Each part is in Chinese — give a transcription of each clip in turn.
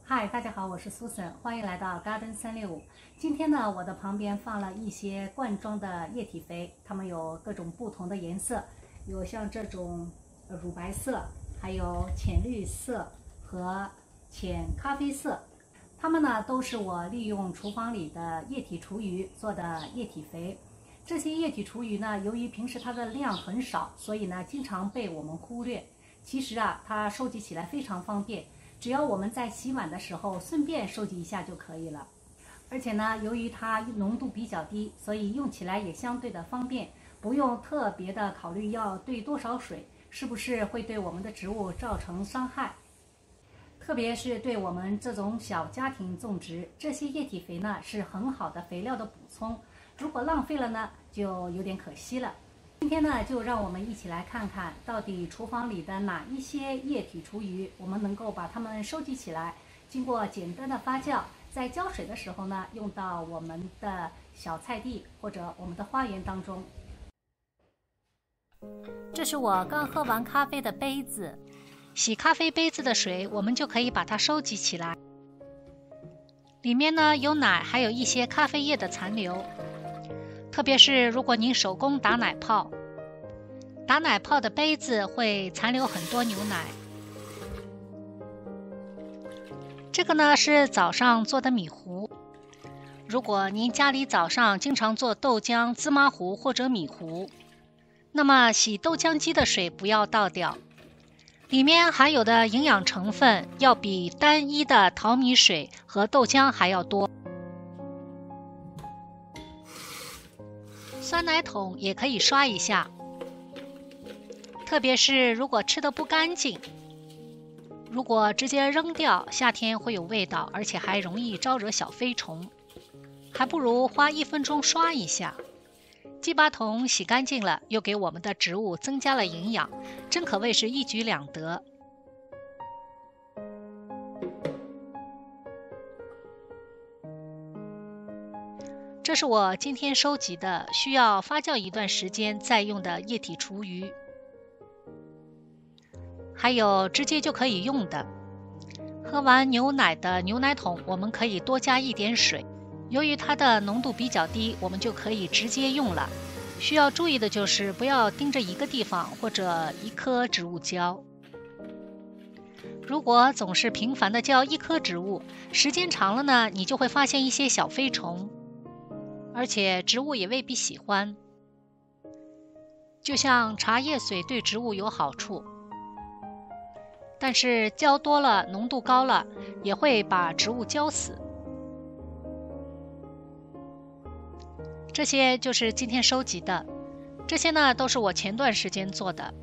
嗨，大家好，我是 Susan，欢迎来到 Garden 365。今天呢，我的旁边放了一些罐装的液体肥，它们有各种不同的颜色，有像这种乳白色，还有浅绿色和浅咖啡色。它们呢都是我利用厨房里的液体厨余做的液体肥。这些液体厨余呢，由于平时它的量很少，所以呢经常被我们忽略。其实啊，它收集起来非常方便。只要我们在洗碗的时候顺便收集一下就可以了，而且呢，由于它浓度比较低，所以用起来也相对的方便，不用特别的考虑要兑多少水，是不是会对我们的植物造成伤害。特别是对我们这种小家庭种植，这些液体肥呢是很好的肥料的补充，如果浪费了呢，就有点可惜了。今天呢，就让我们一起来看看，到底厨房里的哪一些液体厨余，我们能够把它们收集起来，经过简单的发酵，在浇水的时候呢，用到我们的小菜地或者我们的花园当中。这是我刚喝完咖啡的杯子，洗咖啡杯子的水，我们就可以把它收集起来。里面呢有奶，还有一些咖啡液的残留。特别是如果您手工打奶泡，打奶泡的杯子会残留很多牛奶。这个呢是早上做的米糊。如果您家里早上经常做豆浆、芝麻糊或者米糊，那么洗豆浆机的水不要倒掉，里面含有的营养成分要比单一的淘米水和豆浆还要多。酸奶桶也可以刷一下，特别是如果吃得不干净，如果直接扔掉，夏天会有味道，而且还容易招惹小飞虫，还不如花1分钟刷一下，既把桶洗干净了，又给我们的植物增加了营养，真可谓是一举两得。这是我今天收集的需要发酵一段时间再用的液体厨余，还有直接就可以用的。喝完牛奶的牛奶桶，我们可以多加一点水，由于它的浓度比较低，我们就可以直接用了。需要注意的就是不要盯着一个地方或者一棵植物浇。如果总是频繁的浇一棵植物，时间长了呢，你就会发现一些小飞虫，而且植物也未必喜欢。就像茶叶水对植物有好处，但是浇多了，浓度高了，也会把植物浇死。这些就是今天收集的，这些呢都是我前段时间做的，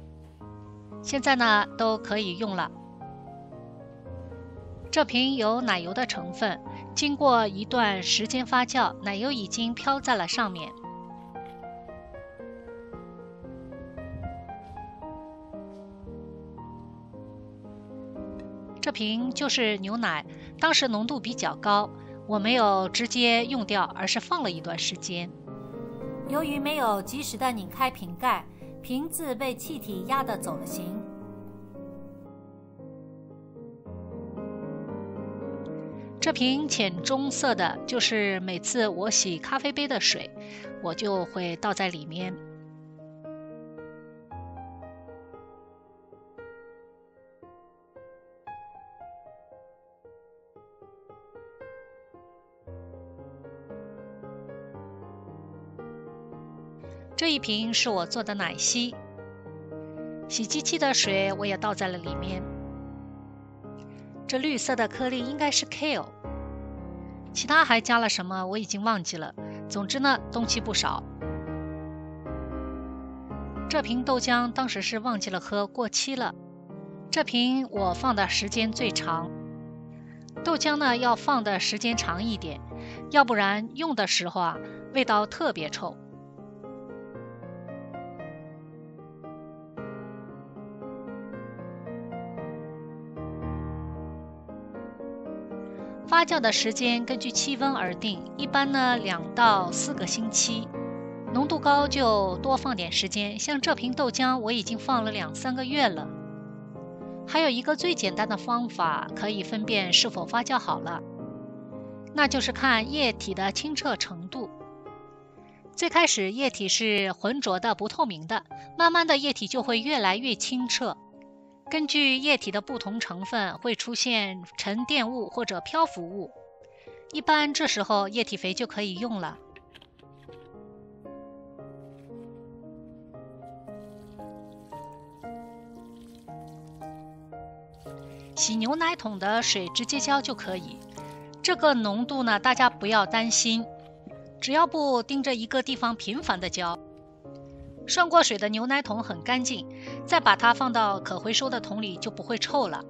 现在呢都可以用了。这瓶有奶油的成分，经过一段时间发酵，奶油已经飘在了上面。这瓶就是牛奶，当时浓度比较高，我没有直接用掉，而是放了一段时间。由于没有及时的拧开瓶盖，瓶子被气体压得走了形。这瓶浅棕色的，就是每次我洗咖啡杯的水，我就会倒在里面。这一瓶是我做的奶昔，洗机器的水我也倒在了里面。这绿色的颗粒应该是 kale， 其他还加了什么我已经忘记了，总之呢东西不少。这瓶豆浆当时是忘记了喝，过期了，这瓶我放的时间最长。豆浆呢要放的时间长一点，要不然用的时候啊味道特别臭。发酵的时间根据气温而定，一般呢2到4个星期，浓度高就多放点时间。像这瓶豆浆我已经放了2、3个月了，还有一个最简单的方法可以分辨是否发酵好了，那就是看液体的清澈程度。最开始液体是浑浊的不透明的，慢慢的液体就会越来越清澈。根据液体的不同成分会出现沉淀物或者漂浮物，一般这时候液体肥就可以用了。洗牛奶桶的水直接浇就可以，这个浓度呢，大家不要担心，只要不盯着一个地方频繁的浇。涮过水的牛奶桶很干净，再把它放到可回收的桶里就不会臭了。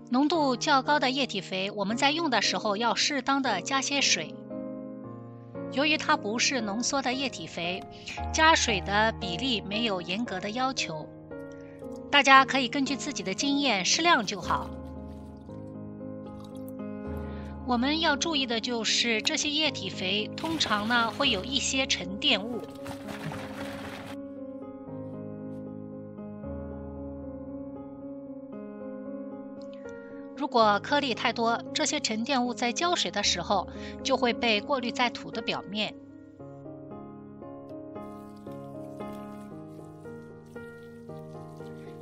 浓度较高的液体肥，我们在用的时候要适当的加些水。由于它不是浓缩的液体肥，加水的比例没有严格的要求，大家可以根据自己的经验适量就好。我们要注意的就是这些液体肥通常呢会有一些沉淀物，如果颗粒太多，这些沉淀物在浇水的时候就会被过滤在土的表面，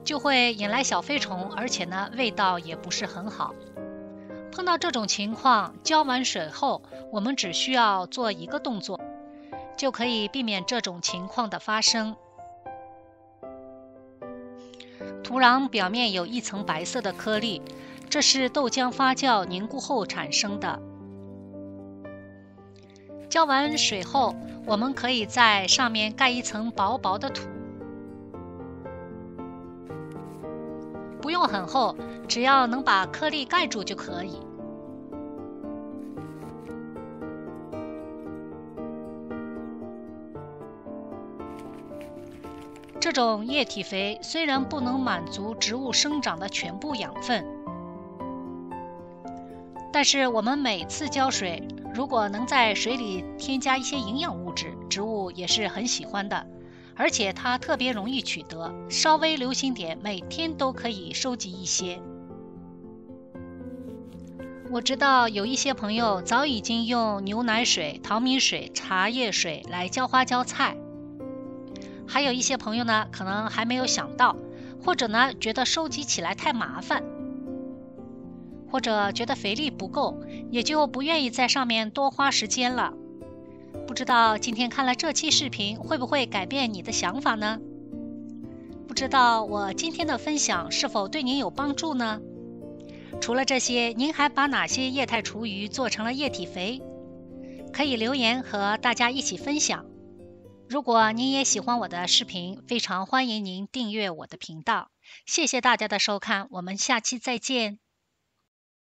就会引来小飞虫，而且呢味道也不是很好。碰到这种情况，浇完水后，我们只需要做一个动作，就可以避免这种情况的发生。土壤表面有一层白色的颗粒，这是豆浆发酵凝固后产生的。浇完水后，我们可以在上面盖一层薄薄的土，不用很厚，只要能把颗粒盖住就可以。这种液体肥虽然不能满足植物生长的全部养分，但是我们每次浇水，如果能在水里添加一些营养物质，植物也是很喜欢的，而且它特别容易取得，稍微留心点，每天都可以收集一些。我知道有一些朋友早已经用牛奶水、淘米水、茶叶水来浇花浇菜，还有一些朋友呢，可能还没有想到，或者呢觉得收集起来太麻烦，或者觉得肥力不够，也就不愿意在上面多花时间了。不知道今天看了这期视频会不会改变你的想法呢？不知道我今天的分享是否对您有帮助呢？除了这些，您还把哪些液态厨余做成了液体肥？可以留言和大家一起分享。如果您也喜欢我的视频，非常欢迎您订阅我的频道。谢谢大家的收看，我们下期再见。